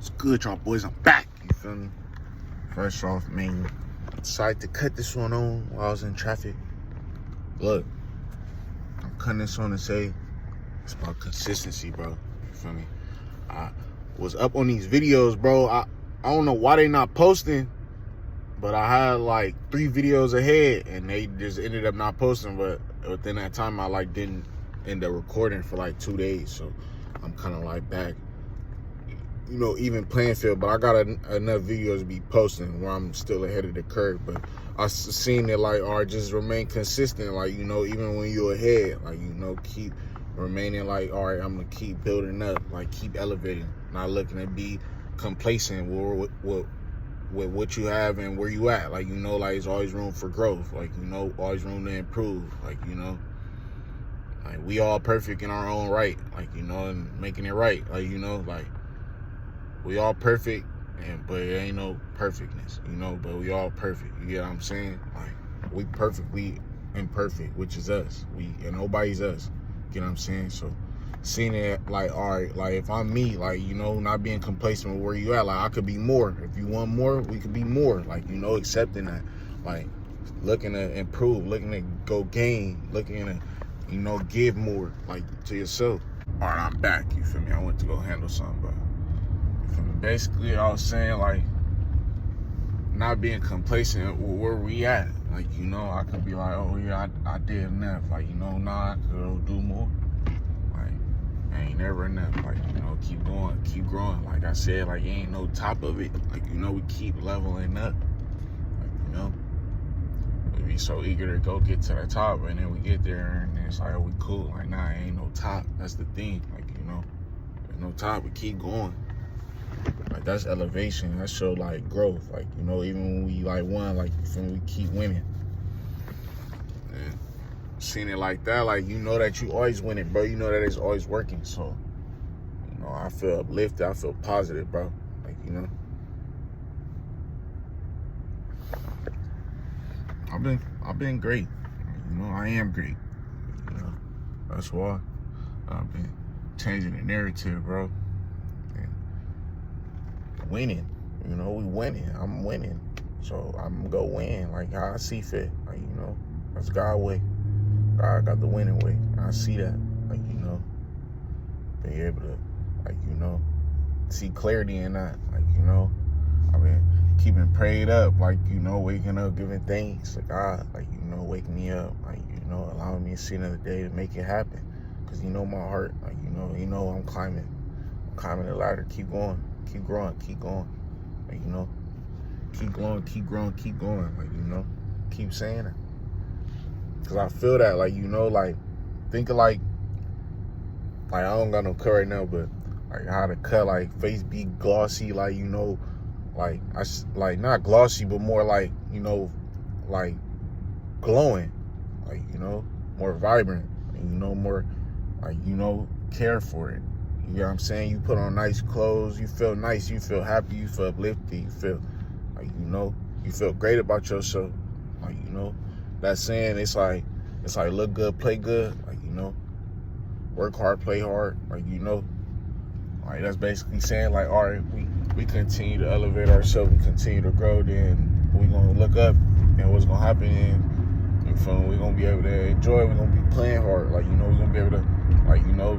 It's good, y'all boys. I'm back. You feel me? First off, man, decided to cut this one on while I was in traffic. Look, I'm cutting this on to say it's about consistency, bro. You feel me? I was up on these videos, bro. I don't know why they not posting, but I had like 3 videos ahead and they just ended up not posting. But within that time, I didn't end up recording for like 2 days. So I'm kind of like back, even playing field. But I got enough videos to be posting where I'm still ahead of the curve. But I seen it just remain consistent. Even when you're ahead, keep remaining all right, I'm gonna keep building up, keep elevating, not looking to be complacent with what you have and where you at. There's always room for growth. Always room to improve. We all perfect in our own right. And making it right. We all perfect, but it ain't no perfectness. But we all perfect. You get what I'm saying? We perfectly imperfect, which is us. And nobody's us. You know what I'm saying? So seeing it all right, if I'm me, not being complacent with where you at, I could be more. If you want more, we could be more. Accepting that. Looking to improve, looking to go gain, looking to, give more, to yourself. All right, I'm back, you feel me? I went to go handle something, but you feel me? Basically, I was saying, not being complacent with where we at. I could be oh yeah, I did enough. Nah, I could do more. Ain't never enough. Keep going, keep growing. Like I said, you ain't no top of it. We keep leveling up. We be so eager to go get to the top, and then we get there, and it's oh, we cool. Nah, ain't no top. That's the thing. There's no top. We keep going. That's elevation. That show growth. Even when we won, you feel me, we keep winning. And seeing it like that, that you always winning, bro. That it's always working. So, I feel uplifted. I feel positive, bro. I've been great. I am great. That's why I've been changing the narrative, bro. Winning, we winning. I'm winning, so I'm gonna go win how I see fit. That's God's way. God got the winning way. I see that. Be able to see clarity in that. I've been keeping prayed up. Waking up, giving thanks to God. Waking me up. Allowing me to see another day to make it happen. Cause my heart. I'm climbing. I'm climbing the ladder. Keep going. Keep growing, keep going, keep going, keep growing, keep going, keep saying it. Cause I feel that, think of I don't got no cut right now, but how to cut, face be glossy, not glossy, but more glowing, more vibrant, more, care for it. You know what I'm saying? You put on nice clothes, you feel nice, you feel happy, you feel uplifted, you feel you feel great about yourself. That saying, it's look good, play good, work hard, play hard, that's basically saying all right, we continue to elevate ourselves, we continue to grow, then we gonna look up and what's gonna happen, and we're gonna be able to enjoy, we're gonna be playing hard, we're gonna be able to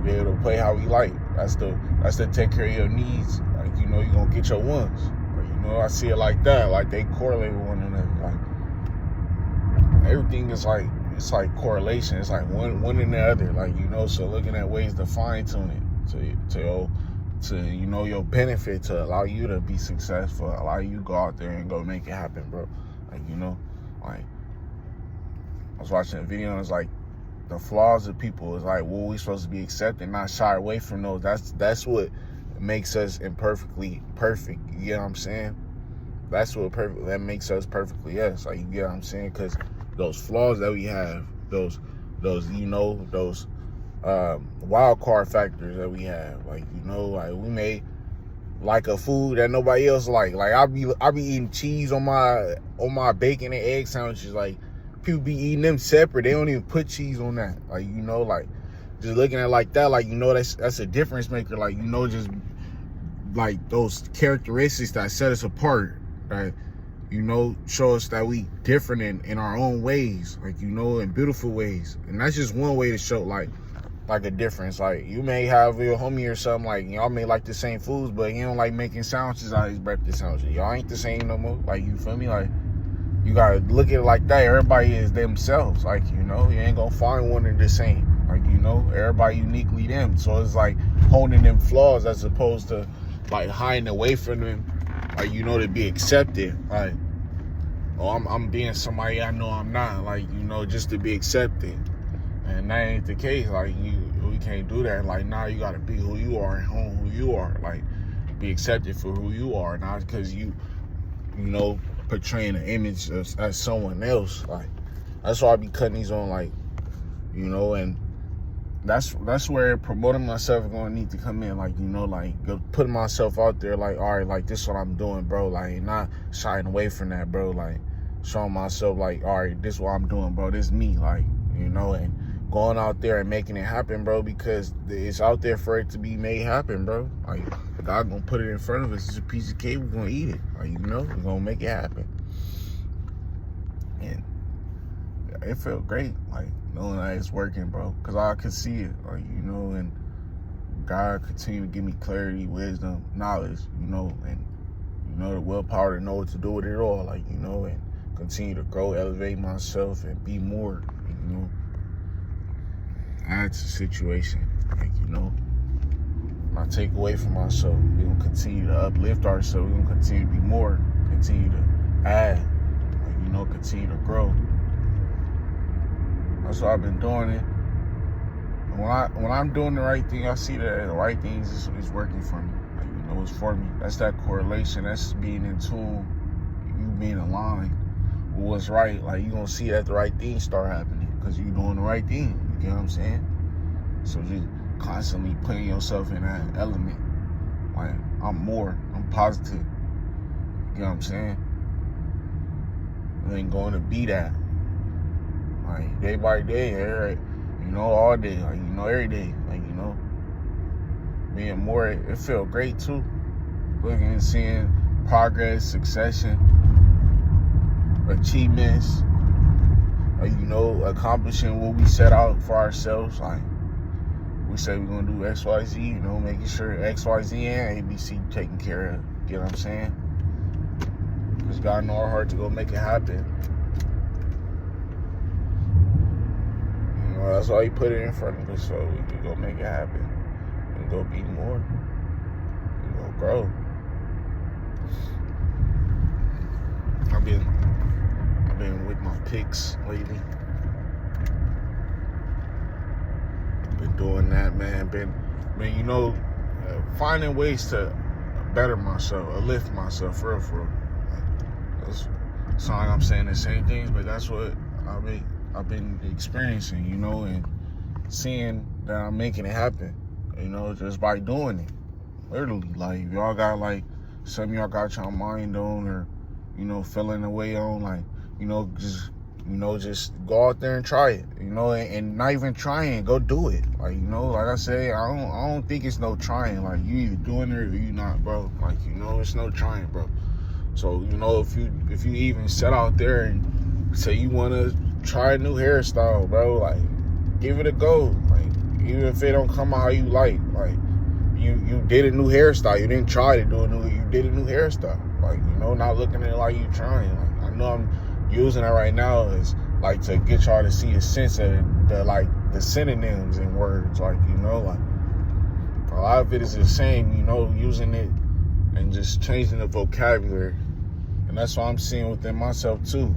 be able to play how we like. That's to take care of your needs. You're gonna get your ones. I see it like that. They correlate with one another. Everything is it's correlation. It's one and the other. So looking at ways to fine tune it to your benefit, to allow you to be successful, allow you to go out there and go make it happen, bro. I was watching a video and it's the flaws of people is what we supposed to be accepting, not shy away from those. That's what makes us imperfectly perfect. You get what I'm saying? That's what that makes us perfectly us. You get what I'm saying? Because those flaws that we have, those wild card factors that we have, we may a food that nobody else like. I be eating cheese on my bacon and egg sandwiches. People be eating them separate. They don't even put cheese on that. Just looking at it like that, that's a difference maker. Just like those characteristics that set us apart, that, you know, show us that we different in our own ways, like, you know, in beautiful ways. And that's just one way to show like a difference. Like, you may have your homie or something, like, y'all may like the same foods, but he don't like making sandwiches out of his breakfast sandwiches. Y'all ain't the same no more. Like, you feel me? Like, you gotta look at it like that. Everybody is themselves. Like, you know, you ain't gonna find one of the same. Like, you know, everybody uniquely them. So it's like honing them flaws as opposed to like hiding away from them. Like, you know, to be accepted. Like, oh, I'm being somebody I know I'm not. Like, you know, just to be accepted. And that ain't the case. Like, we can't do that. Like, now you gotta be who you are and own who you are. Like, be accepted for who you are, not because you know, portraying an image as someone else. Like, that's why I be cutting these on, like, you know, and that's where promoting myself is gonna need to come in. Like, you know, like putting myself out there, like, all right, like, this is what I'm doing, bro. Like, not shying away from that, bro. Like, showing myself, like, all right, this is what I'm doing, bro. This is me, like, you know, and going out there and making it happen, bro, because it's out there for it to be made happen, bro. Like, God gonna put it in front of us. It's a piece of cake. We're gonna eat it. Like, you know, we're gonna make it happen. And it felt great, like, knowing that it's working, bro, because I could see it, like, you know, and God continue to give me clarity, wisdom, knowledge, you know, and, you know, the willpower to know what to do with it all, like, you know, and continue to grow, elevate myself, and be more, you know, add to the situation, like, you know, not take away from myself. We're going to continue to uplift ourselves. We're going to continue to be more, continue to add, like, you know, continue to grow. That's why I've been doing it. And when I'm doing the right thing, I see that the right things is working for me. Like, you know, it's for me. That's that correlation. That's being in tune, you being aligned with what's right. Like, you're going to see that the right things start happening because you're doing the right thing. You get what I'm saying? So just constantly putting yourself in that element. Like, I'm positive. You get what I'm saying? I ain't going to be that. Like, day by day, you know, all day, like, you know, every day, like, you know, being more, it felt great too. Looking and seeing progress, succession, achievements, like, you know, accomplishing what we set out for ourselves. Like, we say we're gonna do X, Y, Z, you know, making sure X, Y, Z and ABC taken care of. You know what I'm saying? Because God know our heart to go make it happen. That's why he put it in front of us, so we can go make it happen and go be more and go grow. I've been with my picks lately. I've been doing that, man. Been you know, finding ways to better myself, uplift myself, for real. It's not like I'm saying the same things, but that's what I've been experiencing, you know, and seeing that I'm making it happen, you know, just by doing it. Literally, like, if y'all got, like, something y'all got your mind on, or, you know, feeling the way on, like, you know, just go out there and try it, you know, and not even trying, go do it. Like, you know, like I say, I don't think it's no trying. Like, you either doing it or you not, bro. Like, you know, it's no trying, bro. So, you know, if you even set out there and say you want to try a new hairstyle, bro, like, give it a go. Like, even if it don't come out how you like you did a new hairstyle. You didn't try to do you did a new hairstyle. Like, you know, not looking at it like you trying. Like, I know I'm using it right now as, like, to get y'all to see a sense of the synonyms and words. Like, you know, like, a lot of it is the same, you know, using it and just changing the vocabulary. And that's what I'm seeing within myself too.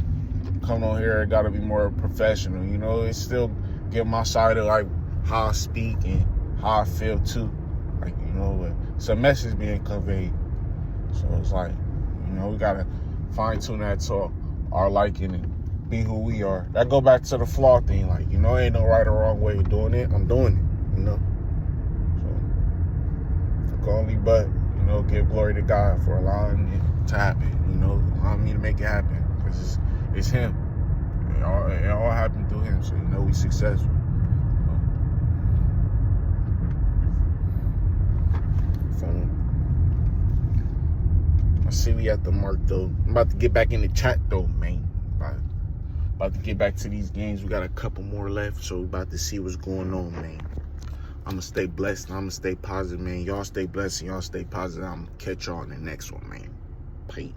Coming on here, I gotta be more professional, you know. It's still get my side of, like, how I speak and how I feel too. Like, you know, it's a message being conveyed. So it's like, you know, we gotta fine tune that to our liking and be who we are. That go back to the flaw thing. Like, you know, ain't no right or wrong way of doing it. I'm doing it, you know. So I can only but, you know, give glory to God for allowing it to happen. You know, allowing me to make it happen, because it's Him. It all happened through Him. So, you know, we successful. Phone. I see we at the mark, though. I'm about to get back in the chat, though, man. About to get back to these games. We got a couple more left, so we about to see what's going on, man. I'm going to stay blessed, and I'm going to stay positive, man. Y'all stay blessed, and y'all stay positive. I'm going to catch y'all in the next one, man. Peace.